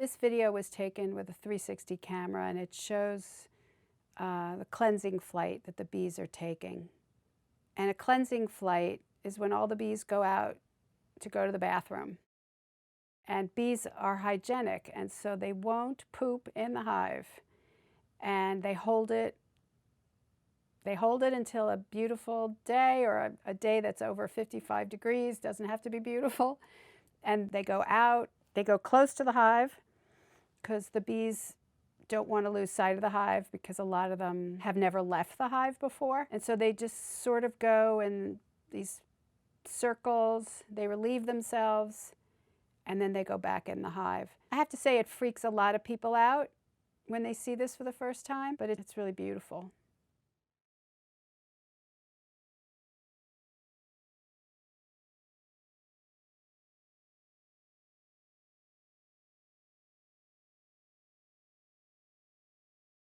This video was taken with a 360 camera, and it shows the cleansing flight that the bees are taking. And a cleansing flight is when all the bees go out to go to the bathroom. And bees are hygienic, and so they won't poop in the hive. And they hold it until a beautiful day, or a day that's over 55 degrees, doesn't have to be beautiful. And they go out, they go close to the hive, because the bees don't want to lose sight of the hive, because a lot of them have never left the hive before. And so they just sort of go in these circles, they relieve themselves, and then they go back in the hive. I have to say, it freaks a lot of people out when they see this for the first time, but it's really beautiful.